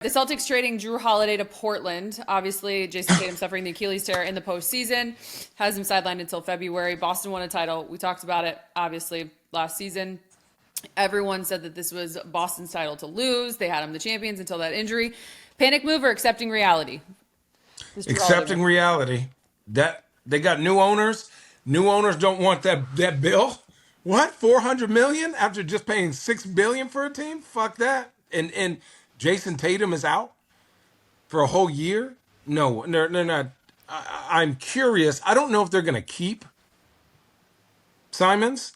The Celtics trading Jrue Holiday to Portland. Obviously, Jason Tatum suffering the Achilles tear in the postseason has him sidelined until February. Boston won a title. We talked about it, obviously, last season. Everyone said that this was Boston's title to lose. They had him the champions until that injury. Panic move or accepting reality? This Jrue Holiday Accepting move. reality that they got new owners. New owners don't want that bill. What? 400 million after just paying 6 billion for a team? Fuck that. And Jason Tatum is out for a whole year? No, they're not. I'm curious. I don't know if they're going to keep Simons,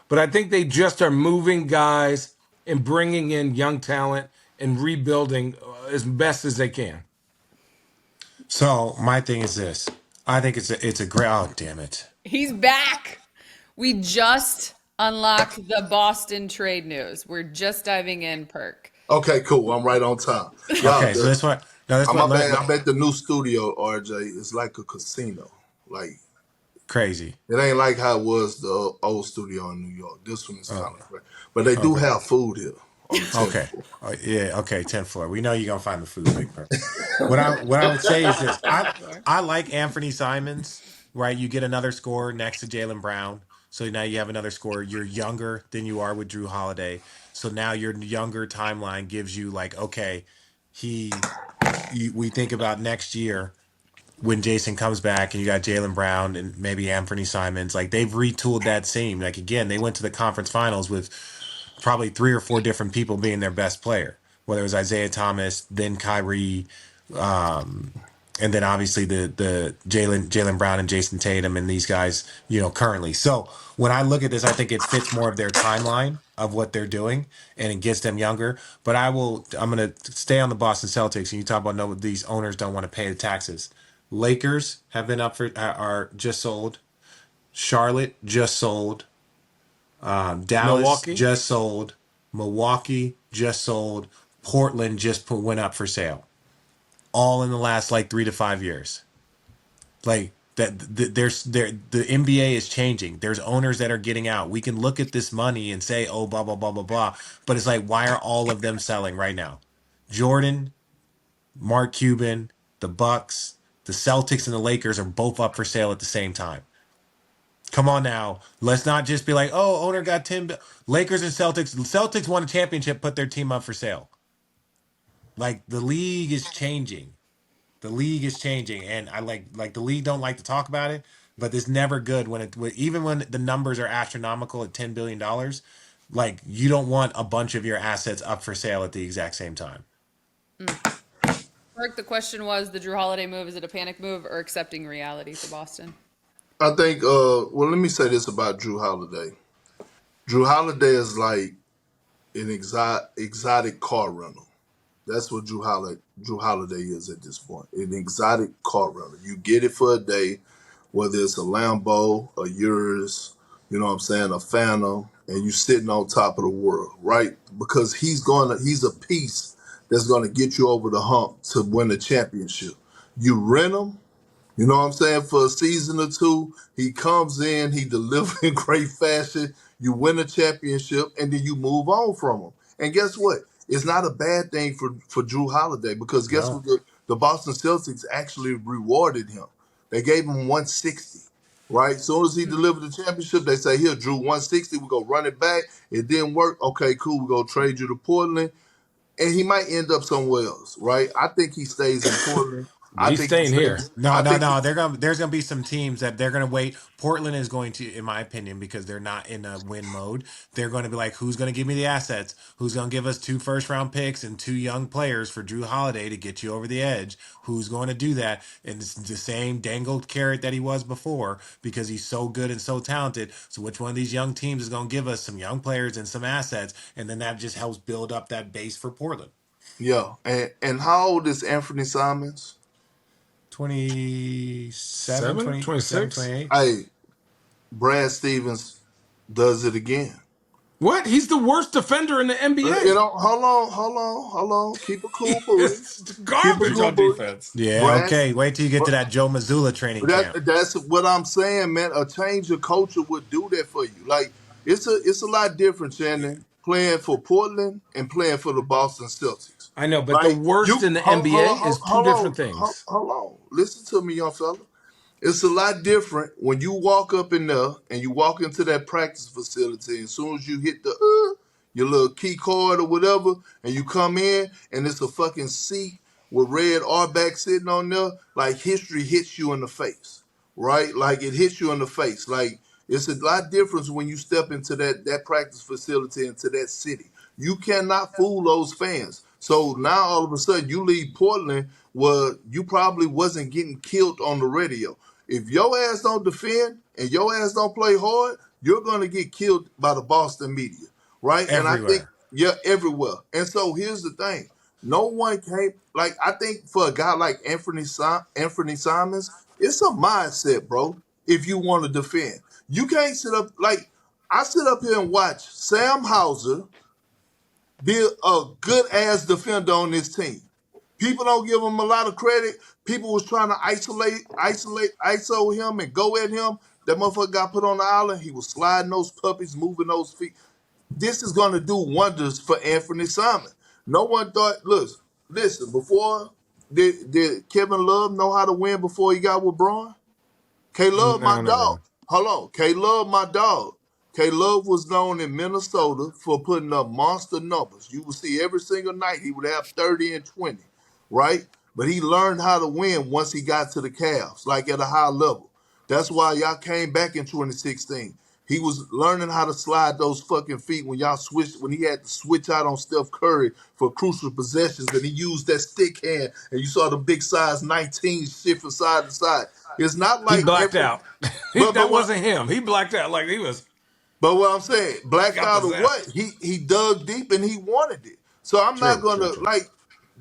but I think they just are moving guys and bringing in young talent and rebuilding as best as they can. So my thing is this. I think it's a great. Oh, damn it. He's back. We just unlocked the Boston trade news. We're just diving in, Perk. Okay, cool. I'm right on time. Y'all, Okay, so this one. No, this I'm one. I'm at the new studio, RJ. It's like a casino. Like Crazy. it ain't like how it was the old studio in New York. This one is kind of crazy. But they do Okay. have food here on the 10th Okay. floor. Yeah. Okay. 10th floor. We know you're gonna find the food, Big Perk. What I would say is this. I like Anthony Simons. Right. You get another scorer next to Jaylen Brown. So now you have another scorer. You're younger than you are with Jrue Holiday. So now your younger timeline gives you like, okay, we think about next year when Jason comes back and you got Jaylen Brown and maybe Anthony Simons, like they've retooled that team. Like again, they went to the conference finals with probably three or four different people being their best player, whether it was Isaiah Thomas, then Kyrie, and then obviously the Jaylen Brown and Jason Tatum and these guys, currently. So when I look at this, I think it fits more of their timeline of what they're doing and it gets them younger. But I'm gonna stay on the Boston Celtics and you talk about no these owners don't want to pay the taxes. Lakers have been up for are just sold. Charlotte just sold. Dallas Milwaukee. just sold. Milwaukee just sold. Portland just went up for sale. All in the last like 3 to 5 years. Like the NBA is changing. There's owners that are getting out. We can look at this money and say, oh, blah blah blah blah blah. But it's like, why are all of them selling right now? Jordan, Mark Cuban, the Bucks, the Celtics, and the Lakers are both up for sale at the same time. Come on now. Let's not just be like, oh, owner got 10. Lakers and Celtics. Celtics won a championship, put their team up for sale. Like the league is changing. The league is changing. And I like the league don't like to talk about it, but it's never good even when the numbers are astronomical at $10 billion. Like you don't want a bunch of your assets up for sale at the exact same time. Perk, the question was the Jrue Holiday move, is it a panic move or accepting reality for Boston? I think, well, let me say this about Drew Holiday. Drew Holiday is like an exotic car rental. That's what Drew Holiday is at this point. An exotic car rental. You get it for a day, whether it's a Lambo, a Urus, you know what I'm saying, a Phantom, and you sitting on top of the world, right? Because he's a piece that's gonna get you over the hump to win a championship. You rent him, you know what I'm saying, for a season or two. He comes in, he delivers in great fashion. You win a championship, and then you move on from him. And guess what? It's not a bad thing for Drew Holiday because guess No. what? The Boston Celtics actually rewarded him. They gave him 160, right? As soon as he delivered the championship, they say, here, Drew, 160, we go run it back. It didn't work. Okay, cool. We go trade you to Portland. And he might end up somewhere else, right? I think he stays in Portland. But I he's think he staying here. stays. No, I no, think no. There's gonna be some teams that they're gonna wait. Portland is going to, in my opinion, because they're not in a win mode. They're going to be like, who's gonna give me the assets? Who's gonna give us 2 first round picks and 2 young players for Drew Holiday to get you over the edge? Who's going to do that? And it's the same dangled carrot that he was before because he's so good and so talented. So which one of these young teams is gonna give us some young players and some assets? And then that just helps build up that base for Portland. Yeah, and how old is Anthony Simons? 27, 7, 27, 26. 28. Hey, Brad Stevens does it again. What? He's the worst defender in the You NBA. know, hold on. Keep it cool, Booty. It's Keep it garbage cool, on Booty. defense. Yeah, Brad, okay. Wait till you get to that Joe Mazzulla training camp. that's what I'm saying, man. A change of culture would do that for you. Like it's a lot different, Shannon, playing for Portland and playing for the Boston Celtics. I know, but the Like worst you, in the NBA is two different things. hold on. Listen to me, young fella. It's a lot different when you walk up in there and you walk into that practice facility. And as soon as you hit the your little key card or whatever, and you come in and it's a fucking seat with red R-back sitting on there, like history hits you in the face, right? Like it hits you in the face. Like it's a lot different when you step into that practice facility into that city. You cannot fool those fans. So now all of a sudden you leave Portland where you probably wasn't getting killed on the radio. If your ass don't defend and your ass don't play hard, you're gonna get killed by the Boston media, right? And I think Everywhere. yeah, everywhere. And so here's the thing: no one came like I think for a guy like Anthony Simons, it's a mindset, bro. If you want to defend, you can't sit up like I sit up here and watch Sam Hauser be a good ass defender on this team. People don't give him a lot of credit. People was trying to ISO him and go at him. That motherfucker got put on the island. He was sliding those puppies, moving those feet. This is going to do wonders for Anthony Simon. No one thought, look, listen, before, did Kevin Love know how to win before he got with Braun? K-Love, my No, no, dog. no. Hold on. K-Love, my dog. K-Love was known in Minnesota for putting up monster numbers. You would see every single night he would have 30 and 20, right? But he learned how to win once he got to the Cavs, like at a high level. That's why y'all came back in 2016. He was learning how to slide those fucking feet when y'all switched, when he had to switch out on Steph Curry for crucial possessions, and he used that stick hand, and you saw the big size 19 shift from side to side. It's not He like blacked every, out. but That what wasn't him. He blacked out like he was but what I'm saying, blacked got out of what? possessed. He dug deep and he wanted it. So I'm not True, true, gonna true. like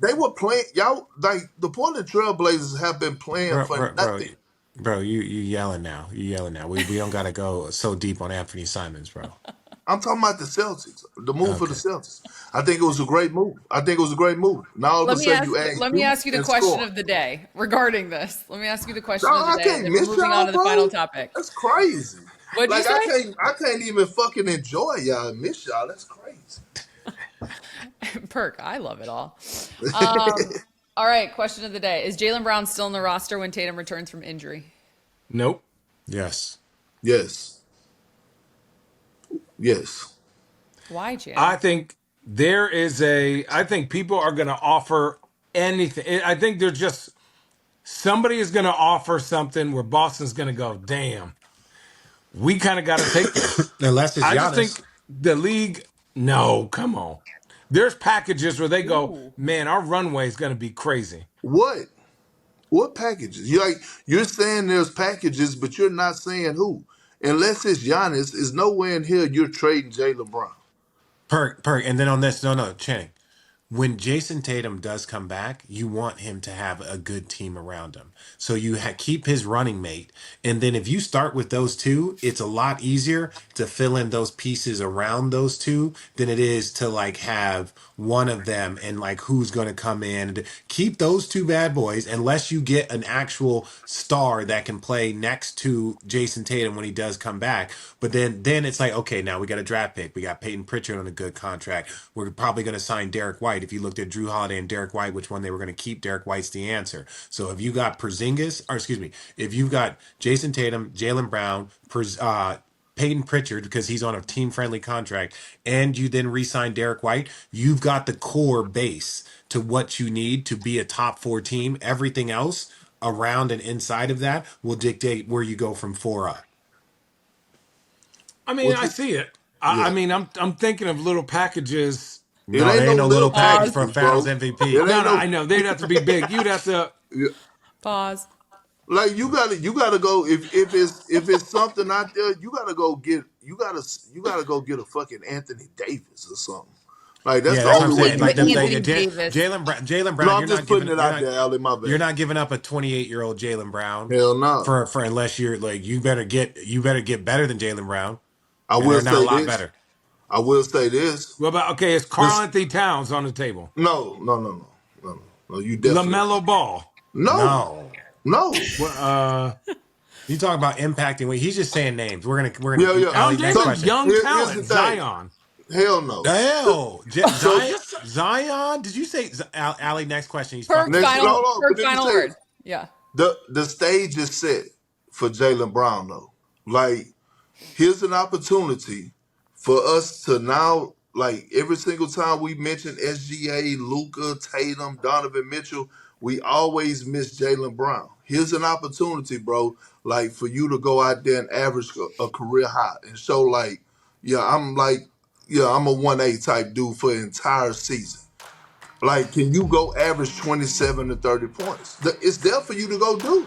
they were playing y'all like the Portland Trailblazers have been playing Bro, for bro, bro, nothing. bro, you yelling now. You yelling now. We don't gotta go so deep on Anthony Simons, bro. I'm talking about the Celtics, the move for the Okay. Celtics. I think it was a great move. I think it was a great move. Now all of a sudden you add Let me shoot ask you the and question score. of the day regarding this. Let me ask you the No, question of the I day, and can't then we're miss moving on y'all, to the final bro. topic. That's crazy. What'd you Like say? I can't even fucking enjoy y'all and miss y'all. That's crazy. Perk, I love it all. All right, question of the day. Is Jaylen Brown still in the roster when Tatum returns from injury? Nope. Yes. Yes. Yes. Why, Chan? I think I think people are going to offer anything. I think they're just, somebody is going to offer something where Boston's going to go, damn, we kind of got to take this. Unless it's I just Giannis. think the league, no, come on. There's packages where they go, Ooh. man, our runway is going to be crazy. What? What packages? You're saying there's packages, but you're not saying who. Unless it's Giannis, is nowhere in here you're trading Jaylen Brown. Perk. And then on this, no, Channing. When Jason Tatum does come back, you want him to have a good team around him. So you keep his running mate. And then if you start with those two, it's a lot easier to fill in those pieces around those two than it is to like have one of them and like who's going to come in. And keep those two bad boys unless you get an actual star that can play next to Jason Tatum when he does come back. But then it's like, okay, now we got a draft pick. We got Peyton Pritchard on a good contract. We're probably going to sign Derek White. If you looked at Jrue Holiday and Derek White, which one they were going to keep, Derek White's the answer. So if you got if you've got Jason Tatum, Jaylen Brown, Peyton Pritchard, because he's on a team friendly contract, and you then re sign Derek White, you've got the core base to what you need to be a top four team. Everything else around and inside of that will dictate where you go from four up. I mean, What I you? see it. I Yeah. mean, I'm thinking of little packages. It No, ain't there no ain't no little little package Pause. for a packages, Finals bro. MVP. It No, ain't no, no. I know they'd have to be big. You'd have to. Yeah. Pause. Like you gotta go if it's something out there, you gotta go get a fucking Anthony Davis or something. Like that's Yeah, the that's what I'm only way saying. you Like Anthony, can the, move the Anthony him. Davis. Jalen No, Brown, I'm just putting it out there, Allie. My you're bad. not giving up a 28-year-old Jalen Brown Hell no. for unless you're like you better get better than Jalen Brown, I and will they're not a say lot this. better. I will say this. Well, about okay, it's Carl This Anthony Towns on the table. no. You definitely LaMelo Ball. no, No, no. Well, you talk about impacting. He's just saying names. We're Yeah, gonna yeah. I'm Ali. just Next So saying question. young here's the talent, thing. Zion. Hell no. Hell, So Zion. Zion. Did you say Ali? Next question. He's Perk fucking with next, you. hold final on, but Perk let me final say word. this. Yeah. The stage is set for Jaylen Brown though. Like, here's an opportunity for us to now, like every single time we mention SGA, Luka, Tatum, Donovan Mitchell, we always miss Jaylen Brown. Here's an opportunity, bro, like for you to go out there and average a career high and show yeah, I'm a 1A type dude for an entire season. Like, can you go average 27 to 30 points? It's there for you to go do.